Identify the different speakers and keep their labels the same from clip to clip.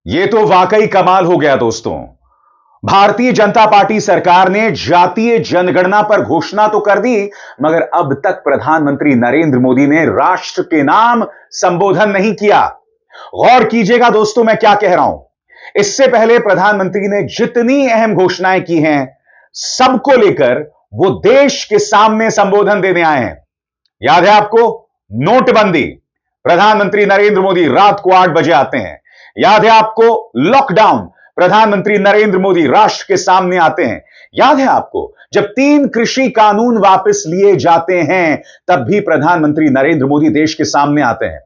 Speaker 1: ये तो वाकई कमाल हो गया दोस्तों। भारतीय जनता पार्टी सरकार ने जातीय जनगणना पर घोषणा तो कर दी, मगर अब तक प्रधानमंत्री नरेंद्र मोदी ने राष्ट्र के नाम संबोधन नहीं किया। गौर कीजिएगा दोस्तों, मैं क्या कह रहा हूं। इससे पहले प्रधानमंत्री ने जितनी अहम घोषणाएं की हैं, सबको लेकर वो देश के सामने संबोधन देने आए हैं। याद है आपको, नोटबंदी, प्रधानमंत्री नरेंद्र मोदी रात को 8 बजे आते हैं। याद है आपको, लॉकडाउन, प्रधानमंत्री नरेंद्र मोदी राष्ट्र के सामने आते हैं। याद है आपको, जब 3 कृषि कानून वापस लिए जाते हैं, तब भी प्रधानमंत्री नरेंद्र मोदी देश के सामने आते हैं।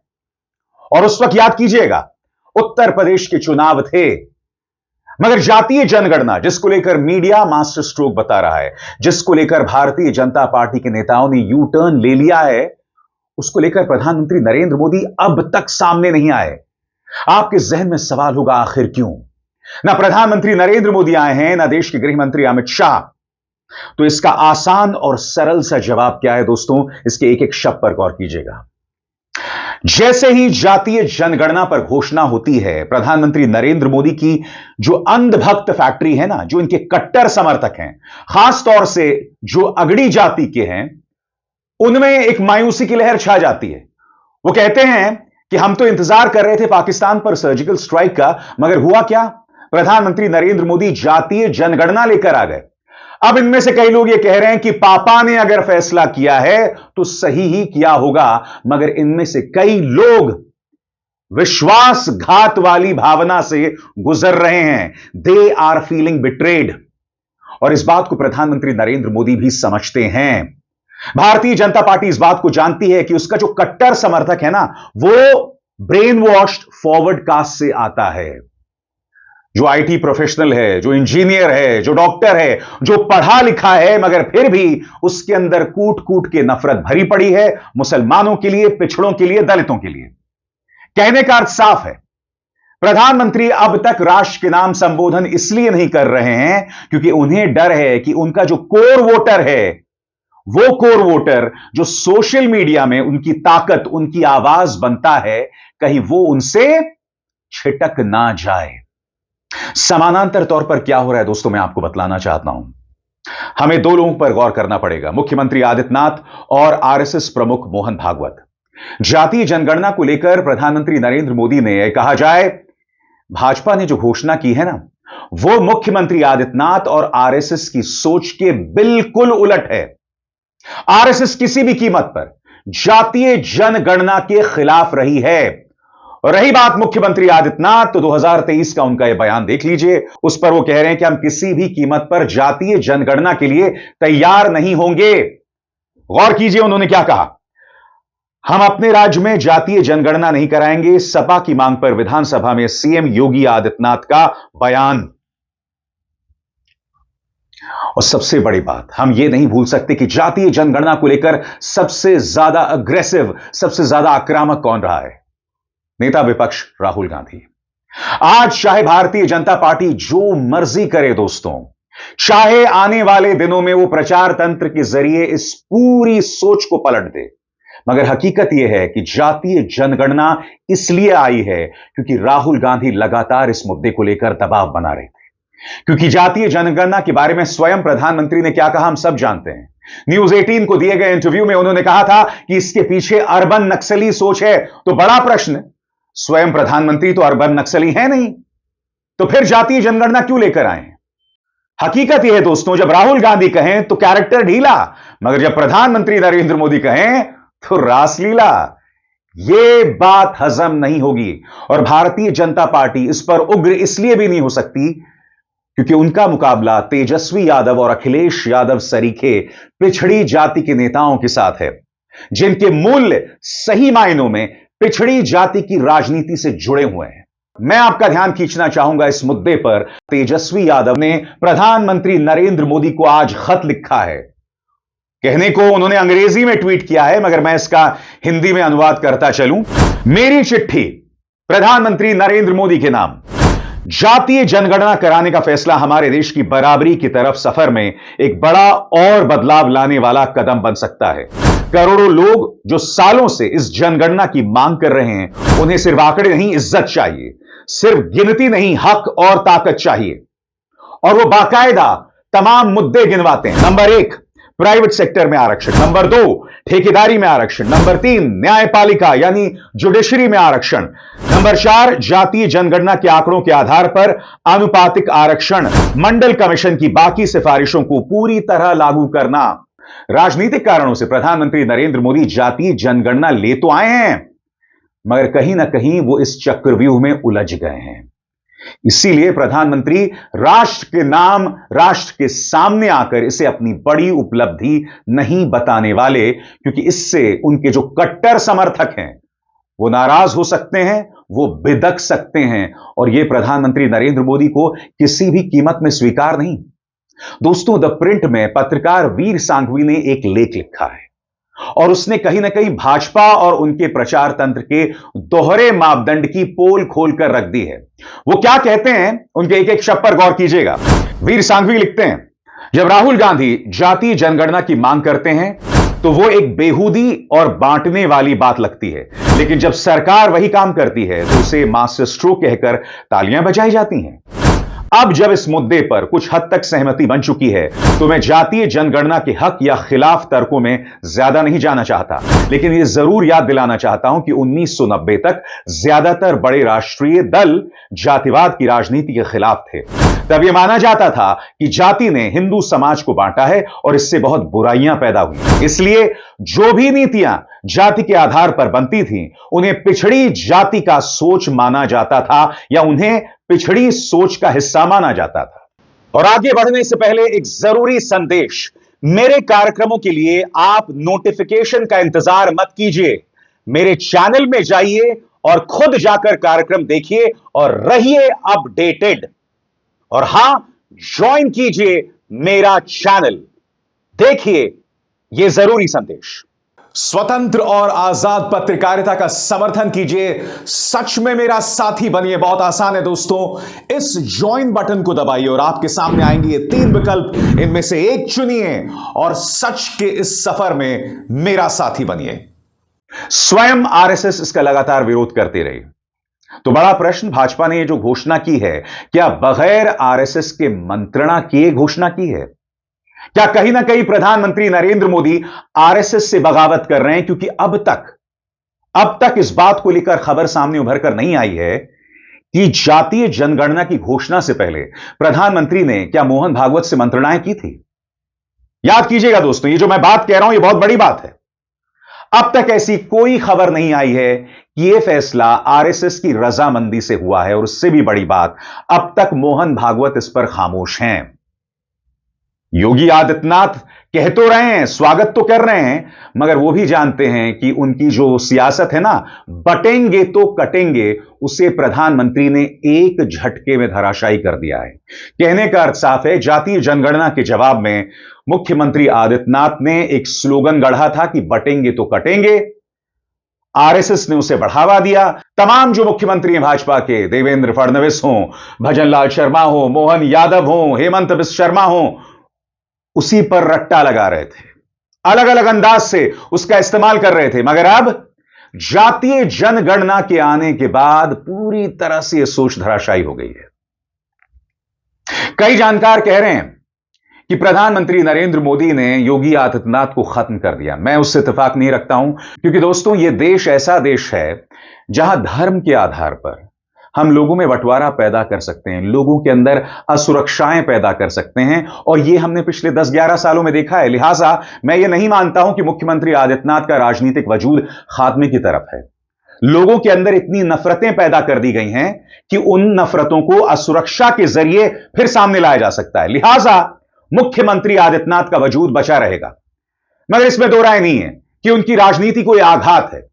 Speaker 1: और उस वक्त याद कीजिएगा, उत्तर प्रदेश के चुनाव थे। मगर जातीय जनगणना, जिसको लेकर मीडिया मास्टर स्ट्रोक बता रहा है, जिसको लेकर भारतीय जनता पार्टी के नेताओं ने यू टर्न ले लिया है, उसको लेकर प्रधानमंत्री नरेंद्र मोदी अब तक सामने नहीं आए। आपके जहन में सवाल होगा, आखिर क्यों? ना प्रधानमंत्री नरेंद्र मोदी आए हैं, ना देश के गृह मंत्री अमित शाह। तो इसका आसान और सरल सा जवाब क्या है दोस्तों, इसके एक एक शब्द पर गौर कीजिएगा। जैसे ही जातीय जनगणना पर घोषणा होती है, प्रधानमंत्री नरेंद्र मोदी की जो अंधभक्त फैक्ट्री है ना, जो इनके कट्टर समर्थक हैं, खासतौर से जो अगड़ी जाति के हैं, उनमें एक मायूसी की लहर छा जाती है। वो कहते हैं कि हम तो इंतजार कर रहे थे पाकिस्तान पर सर्जिकल स्ट्राइक का, मगर हुआ क्या? प्रधानमंत्री नरेंद्र मोदी जातीय जनगणना लेकर आ गए। अब इनमें से कई लोग ये कह रहे हैं कि पापा ने अगर फैसला किया है तो सही ही किया होगा, मगर इनमें से कई लोग विश्वासघात वाली भावना से गुजर रहे हैं। They are feeling betrayed. और इस बात को प्रधानमंत्री नरेंद्र मोदी भी समझते हैं। भारतीय जनता पार्टी इस बात को जानती है कि उसका जो कट्टर समर्थक है ना, वो ब्रेन वॉश्ड फॉरवर्ड कास्ट से आता है। जो आईटी प्रोफेशनल है, जो इंजीनियर है, जो डॉक्टर है, जो पढ़ा लिखा है, मगर फिर भी उसके अंदर कूट कूट के नफरत भरी पड़ी है, मुसलमानों के लिए, पिछड़ों के लिए, दलितों के लिए। कहने का अर्थ साफ है, प्रधानमंत्री अब तक राष्ट्र के नाम संबोधन इसलिए नहीं कर रहे हैं क्योंकि उन्हें डर है कि उनका जो कोर वोटर है, वो कोर वोटर जो सोशल मीडिया में उनकी ताकत, उनकी आवाज बनता है, कहीं वो उनसे छिटक ना जाए। समानांतर तौर पर क्या हो रहा है दोस्तों, मैं आपको बतलाना चाहता हूं। हमें 2 लोगों पर गौर करना पड़ेगा, मुख्यमंत्री आदित्यनाथ और आरएसएस प्रमुख मोहन भागवत। जातीय जनगणना को लेकर प्रधानमंत्री नरेंद्र मोदी ने, कहा जाए, भाजपा ने जो घोषणा की है ना, वो मुख्यमंत्री आदित्यनाथ और आरएसएस की सोच के बिल्कुल उलट है। आरएसएस किसी भी कीमत पर जातीय जनगणना के खिलाफ रही है। और रही बात मुख्यमंत्री आदित्यनाथ, तो 2023 का उनका यह बयान देख लीजिए। उस पर वो कह रहे हैं कि हम किसी भी कीमत पर जातीय जनगणना के लिए तैयार नहीं होंगे। गौर कीजिए उन्होंने क्या कहा, हम अपने राज्य में जातीय जनगणना नहीं कराएंगे। सपा की मांग पर विधानसभा में सीएम योगी आदित्यनाथ का बयान। और सबसे बड़ी बात, हम यह नहीं भूल सकते कि जातीय जनगणना को लेकर सबसे ज्यादा अग्रेसिव, सबसे ज्यादा आक्रामक कौन रहा है? नेता विपक्ष राहुल गांधी। आज चाहे भारतीय जनता पार्टी जो मर्जी करे दोस्तों, चाहे आने वाले दिनों में वो प्रचार तंत्र के जरिए इस पूरी सोच को पलट दे, मगर हकीकत यह है कि जातीय जनगणना इसलिए आई है क्योंकि राहुल गांधी लगातार इस मुद्दे को लेकर दबाव बना रहे थे। क्योंकि जातीय जनगणना के बारे में स्वयं प्रधानमंत्री ने क्या कहा हम सब जानते हैं। न्यूज 18 को दिए गए इंटरव्यू में उन्होंने कहा था कि इसके पीछे अर्बन नक्सली सोच है। तो बड़ा प्रश्न, स्वयं प्रधानमंत्री तो अर्बन नक्सली है नहीं, तो फिर जातीय जनगणना क्यों लेकर आए? हकीकत यह है दोस्तों, जब राहुल गांधी कहें तो कैरेक्टर ढीला, मगर जब प्रधानमंत्री नरेंद्र मोदी कहें तो रासलीला। यह बात हजम नहीं होगी। और भारतीय जनता पार्टी इस पर उग्र इसलिए भी नहीं हो सकती क्योंकि उनका मुकाबला तेजस्वी यादव और अखिलेश यादव सरीखे पिछड़ी जाति के नेताओं के साथ है, जिनके मूल्य सही मायनों में पिछड़ी जाति की राजनीति से जुड़े हुए हैं। मैं आपका ध्यान खींचना चाहूंगा इस मुद्दे पर। तेजस्वी यादव ने प्रधानमंत्री नरेंद्र मोदी को आज खत लिखा है। कहने को उन्होंने अंग्रेजी में ट्वीट किया है, मगर मैं इसका हिंदी में अनुवाद करता चलूं। मेरी चिट्ठी प्रधानमंत्री नरेंद्र मोदी के नाम। जातीय जनगणना कराने का फैसला हमारे देश की बराबरी की तरफ सफर में एक बड़ा और बदलाव लाने वाला कदम बन सकता है। करोड़ों लोग जो सालों से इस जनगणना की मांग कर रहे हैं, उन्हें सिर्फ आंकड़े नहीं, इज्जत चाहिए। सिर्फ गिनती नहीं, हक और ताकत चाहिए। और वो बाकायदा तमाम मुद्दे गिनवाते हैं। नंबर 1, प्राइवेट सेक्टर में आरक्षण। नंबर 2, ठेकेदारी में आरक्षण। नंबर 3, न्यायपालिका यानी जुडिशरी में आरक्षण। नंबर 4, जातीय जनगणना के आंकड़ों के आधार पर आनुपातिक आरक्षण। मंडल कमीशन की बाकी सिफारिशों को पूरी तरह लागू करना। राजनीतिक कारणों से प्रधानमंत्री नरेंद्र मोदी जातीय जनगणना ले तो आए हैं, मगर कहीं ना कहीं वो इस चक्रव्यूह में उलझ गए हैं। इसीलिए प्रधानमंत्री राष्ट्र के नाम, राष्ट्र के सामने आकर इसे अपनी बड़ी उपलब्धि नहीं बताने वाले, क्योंकि इससे उनके जो कट्टर समर्थक हैं वो नाराज हो सकते हैं, वो बिदक सकते हैं, और यह प्रधानमंत्री नरेंद्र मोदी को किसी भी कीमत में स्वीकार नहीं। दोस्तों, द प्रिंट में पत्रकार वीर सांघवी ने एक लेख लिखा है और उसने कहीं ना कहीं भाजपा और उनके प्रचार तंत्र के दोहरे मापदंड की पोल खोलकर रख दी है। वो क्या कहते हैं, उनके एक एक शब्द पर गौर कीजिएगा। वीर सांघवी लिखते हैं, जब राहुल गांधी जातीय जनगणना की मांग करते हैं तो वो एक बेहूदी और बांटने वाली बात लगती है, लेकिन जब सरकार वही काम करती है तो उसे मास्टर स्ट्रोक कहकर तालियां बजाई जाती हैं। अब जब इस मुद्दे पर कुछ हद तक सहमति बन चुकी है तो मैं जातीय जनगणना के हक या खिलाफ तर्कों में ज्यादा नहीं जाना चाहता, लेकिन यह जरूर याद दिलाना चाहता हूं कि 1990 तक ज्यादातर बड़े राष्ट्रीय दल जातिवाद की राजनीति के खिलाफ थे। तब यह माना जाता था कि जाति ने हिंदू समाज को बांटा है और इससे बहुत बुराइयां पैदा हुई। इसलिए जो भी नीतियां जाति के आधार पर बनती थीं, उन्हें पिछड़ी जाति का सोच माना जाता था या उन्हें पिछड़ी सोच का हिस्सा माना जाता था। और आगे बढ़ने से पहले एक जरूरी संदेश, मेरे कार्यक्रमों के लिए आप नोटिफिकेशन का इंतजार मत कीजिए। मेरे चैनल में जाइए और खुद जाकर कार्यक्रम देखिए और रहिए अपडेटेड। और हां, ज्वाइन कीजिए मेरा चैनल। देखिए यह जरूरी संदेश। स्वतंत्र और आजाद पत्रकारिता का समर्थन कीजिए, सच में मेरा साथी बनिए। बहुत आसान है दोस्तों, इस ज्वाइन बटन को दबाइए और आपके सामने आएंगे ये 3 विकल्प, इनमें से एक चुनिए और सच के इस सफर में मेरा साथी बनिए। स्वयं आरएसएस इसका लगातार विरोध करती रही, तो बड़ा प्रश्न, भाजपा ने ये जो घोषणा की है, क्या बगैर आरएसएस के मंत्रणा किए घोषणा की है? क्या कहीं ना कहीं प्रधानमंत्री नरेंद्र मोदी आरएसएस से बगावत कर रहे हैं? क्योंकि अब तक इस बात को लेकर खबर सामने उभर कर नहीं आई है कि जातीय जनगणना की घोषणा से पहले प्रधानमंत्री ने क्या मोहन भागवत से मंत्रणाएं की थी। याद कीजिएगा दोस्तों, ये जो मैं बात कह रहा हूं, ये बहुत बड़ी बात है। अब तक ऐसी कोई खबर नहीं आई है कि यह फैसला आरएसएस की रजामंदी से हुआ है, और उससे भी बड़ी बात, अब तक मोहन भागवत इस पर खामोश हैं। योगी आदित्यनाथ कह तो रहे हैं, स्वागत तो कर रहे हैं, मगर वो भी जानते हैं कि उनकी जो सियासत है ना, बटेंगे तो कटेंगे, उसे प्रधानमंत्री ने एक झटके में धराशायी कर दिया है। कहने का अर्थ साफ है, जातीय जनगणना के जवाब में मुख्यमंत्री आदित्यनाथ ने एक स्लोगन गढ़ा था कि बटेंगे तो कटेंगे। आरएसएस ने उसे बढ़ावा दिया। तमाम जो मुख्यमंत्री हैं भाजपा के, देवेंद्र फडणवीस हों, भजनलाल शर्मा हो, मोहन यादव हो, हेमंत बिस्वा शर्मा हो, उसी पर रट्टा लगा रहे थे, अलग अलग अंदाज से उसका इस्तेमाल कर रहे थे। मगर अब जातीय जनगणना के आने के बाद पूरी तरह से यह सोच धराशायी हो गई है। कई जानकार कह रहे हैं कि प्रधानमंत्री नरेंद्र मोदी ने योगी आदित्यनाथ को खत्म कर दिया। मैं उससे इत्तेफाक नहीं रखता हूं, क्योंकि दोस्तों यह देश ऐसा देश है जहां धर्म के आधार पर हम लोगों में बंटवारा पैदा कर सकते हैं, लोगों के अंदर असुरक्षाएं पैदा कर सकते हैं, और यह हमने पिछले 10-11 सालों में देखा है। लिहाजा मैं यह नहीं मानता हूं कि मुख्यमंत्री आदित्यनाथ का राजनीतिक वजूद खात्मे की तरफ है। लोगों के अंदर इतनी नफरतें पैदा कर दी गई हैं कि उन नफरतों को असुरक्षा के जरिए फिर सामने लाया जा सकता है। लिहाजा मुख्यमंत्री आदित्यनाथ का वजूद बचा रहेगा, मगर इसमें दो राय नहीं है कि उनकी राजनीति को यह आघात है।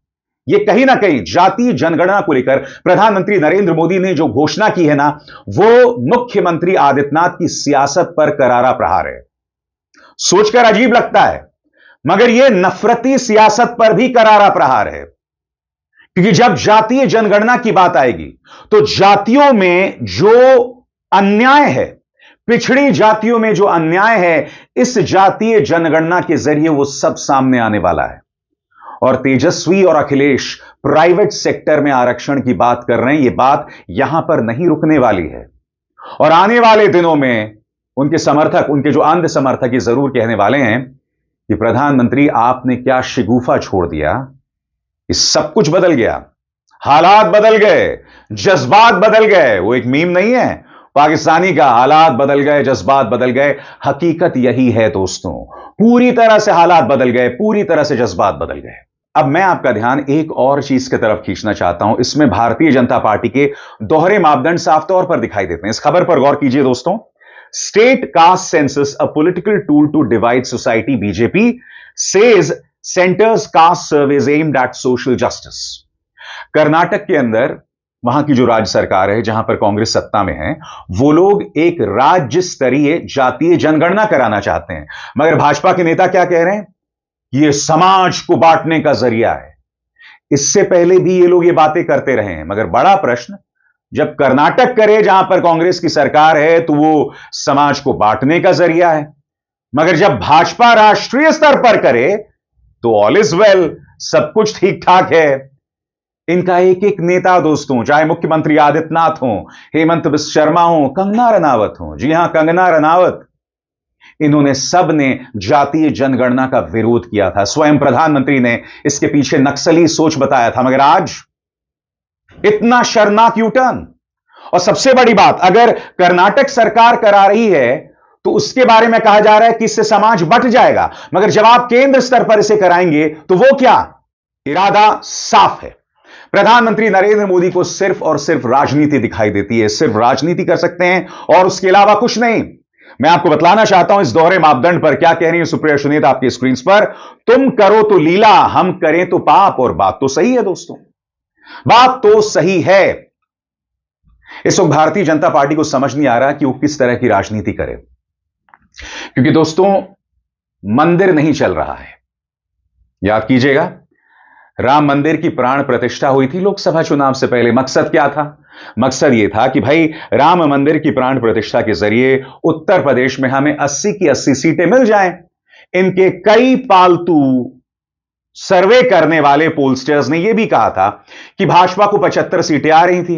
Speaker 1: यह कहीं ना कहीं जातीय जनगणना को लेकर प्रधानमंत्री नरेंद्र मोदी ने जो घोषणा की है ना, वो मुख्यमंत्री आदित्यनाथ की सियासत पर करारा प्रहार है। सोचकर अजीब लगता है, मगर यह नफरती सियासत पर भी करारा प्रहार है, क्योंकि जब जातीय जनगणना की बात आएगी तो जातियों में जो अन्याय है, पिछड़ी जातियों में जो अन्याय है, इस जातीय जनगणना के जरिए वो सब सामने आने वाला है। और तेजस्वी और अखिलेश प्राइवेट सेक्टर में आरक्षण की बात कर रहे हैं। यह बात यहां पर नहीं रुकने वाली है और आने वाले दिनों में उनके समर्थक, उनके जो अंध समर्थक ये जरूर कहने वाले हैं कि प्रधानमंत्री आपने क्या शिगुफा छोड़ दिया। ये सब कुछ बदल गया, हालात बदल गए, जज्बात बदल गए। वो एक मीम नहीं है पाकिस्तानी का, हालात बदल गए, जज्बात बदल गए। हकीकत यही है दोस्तों, पूरी तरह से हालात बदल गए, पूरी तरह से जज्बात बदल गए। अब मैं आपका ध्यान एक और चीज की तरफ खींचना चाहता हूं। इसमें भारतीय जनता पार्टी के दोहरे मापदंड साफ तौर पर दिखाई देते हैं। इस खबर पर गौर कीजिए दोस्तों। State caste census a political tool to divide society, BJP says centre's caste surveys aimed at social justice. Karnataka के अंदर वहां की जो राज्य सरकार है, जहां पर कांग्रेस सत्ता में है, वो लोग एक राज्य स्तरीय जातीय जनगणना कराना चाहते हैं। मगर भाजपा के नेता क्या कह रहे हैं? ये समाज को बांटने का जरिया है। इससे पहले भी ये लोग ये बातें करते रहे हैं। मगर बड़ा प्रश्न, जब कर्नाटक करे जहां पर कांग्रेस की सरकार है, तो वो समाज को बांटने का जरिया है। मगर जब भाजपा राष्ट्रीय स्तर पर करे तो ऑल इज वेल, सब कुछ ठीक ठाक है। इनका एक एक नेता दोस्तों, चाहे मुख्यमंत्री आदित्यनाथ हो, हेमंत बिस्वा शर्मा हो, कंगना रनावत हो, जी हां कंगना रनावत, इन्होंने सब ने जातीय जनगणना का विरोध किया था। स्वयं प्रधानमंत्री ने इसके पीछे नक्सली सोच बताया था। मगर आज इतना शर्मनाक यू टर्न। और सबसे बड़ी बात, अगर कर्नाटक सरकार करा रही है तो उसके बारे में कहा जा रहा है कि इससे समाज बंट जाएगा। मगर जब आप केंद्र स्तर पर इसे कराएंगे तो वो क्या? इरादा साफ है। प्रधानमंत्री नरेंद्र मोदी को सिर्फ और सिर्फ राजनीति दिखाई देती है, सिर्फ राजनीति कर सकते हैं और उसके अलावा कुछ नहीं। मैं आपको बतलाना चाहता हूं इस दोहरे मापदंड पर क्या कह रही है सुप्रिया सुनीता आपकी स्क्रीन पर। तुम करो तो लीला, हम करें तो पाप। और बात तो सही है दोस्तों, बात तो सही है। इस वक्त भारतीय जनता पार्टी को समझ नहीं आ रहा कि वो किस तरह की राजनीति करे, क्योंकि दोस्तों मंदिर नहीं चल रहा है। याद कीजिएगा, राम मंदिर की प्राण प्रतिष्ठा हुई थी लोकसभा चुनाव से पहले। मकसद क्या था? मकसद यह था कि भाई राम मंदिर की प्राण प्रतिष्ठा के जरिए उत्तर प्रदेश में हमें 80 की 80 सीटें मिल जाएं। इनके कई पालतू सर्वे करने वाले पोलस्टर्स ने यह भी कहा था कि भाजपा को 75 सीटें आ रही थी।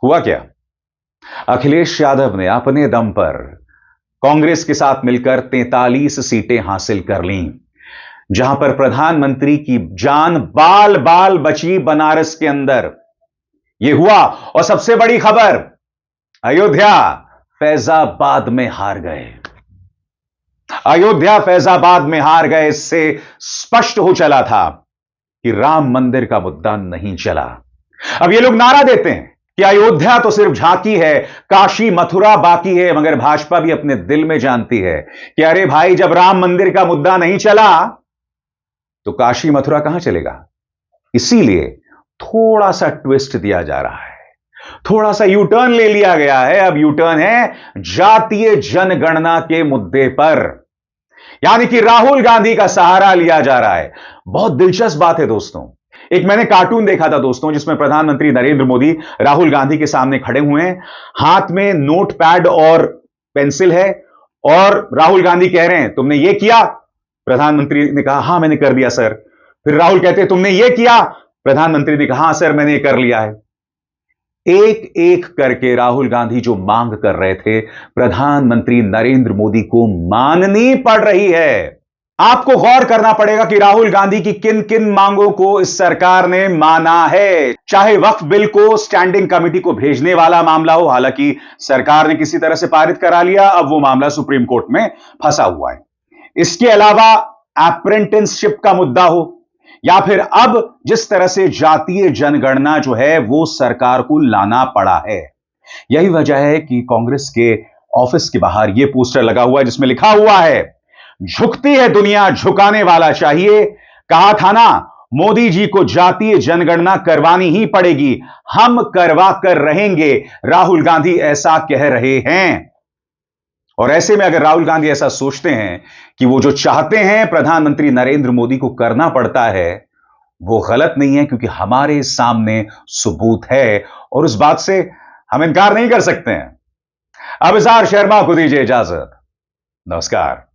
Speaker 1: हुआ क्या? अखिलेश यादव ने अपने दम पर कांग्रेस के साथ मिलकर 43 सीटें हासिल कर लीं, जहां पर प्रधानमंत्री की जान बाल बाल बची बनारस के अंदर। यह हुआ। और सबसे बड़ी खबर, अयोध्या फैजाबाद में हार गए। अयोध्या फैजाबाद में हार गए। इससे स्पष्ट हो चला था कि राम मंदिर का मुद्दा नहीं चला। अब ये लोग नारा देते हैं कि अयोध्या तो सिर्फ झांकी है, काशी मथुरा बाकी है। मगर भाजपा भी अपने दिल में जानती है कि अरे भाई, जब राम मंदिर का मुद्दा नहीं चला तो काशी मथुरा कहां चलेगा। इसीलिए थोड़ा सा ट्विस्ट दिया जा रहा है, थोड़ा सा यू टर्न ले लिया गया है। अब यू टर्न है जातीय जनगणना के मुद्दे पर, यानी कि राहुल गांधी का सहारा लिया जा रहा है। बहुत दिलचस्प बात है दोस्तों। एक मैंने कार्टून देखा था दोस्तों, जिसमें प्रधानमंत्री नरेंद्र मोदी राहुल गांधी के सामने खड़े हुए हैं, हाथ में नोट पैड और पेंसिल है, और राहुल गांधी कह रहे हैं तुमने ये किया। प्रधानमंत्री ने कहा हां मैंने कर दिया सर। फिर राहुल कहते हैं तुमने ये किया। प्रधानमंत्री ने कहा हां सर मैंने ये कर लिया है। एक एक करके राहुल गांधी जो मांग कर रहे थे, प्रधानमंत्री नरेंद्र मोदी को माननी पड़ रही है। आपको गौर करना पड़ेगा कि राहुल गांधी की किन किन मांगों को इस सरकार ने माना है। चाहे वक्फ बिल को स्टैंडिंग कमेटी को भेजने वाला मामला हो, हालांकि सरकार ने किसी तरह से पारित करा लिया, अब वो मामला सुप्रीम कोर्ट में फंसा हुआ है। इसके अलावा अप्रेंटिसशिप का मुद्दा हो, या फिर अब जिस तरह से जातीय जनगणना जो है वो सरकार को लाना पड़ा है। यही वजह है कि कांग्रेस के ऑफिस के बाहर यह पोस्टर लगा हुआ है जिसमें लिखा हुआ है, झुकती है दुनिया झुकाने वाला चाहिए। कहा था ना, मोदी जी को जातीय जनगणना करवानी ही पड़ेगी, हम करवा कर रहेंगे। राहुल गांधी ऐसा कह रहे हैं। और ऐसे में अगर राहुल गांधी ऐसा सोचते हैं कि वो जो चाहते हैं प्रधानमंत्री नरेंद्र मोदी को करना पड़ता है, वो गलत नहीं है, क्योंकि हमारे सामने सबूत है और उस बात से हम इनकार नहीं कर सकते हैं। अब इज़हार शर्मा को दीजिए इजाजत। नमस्कार।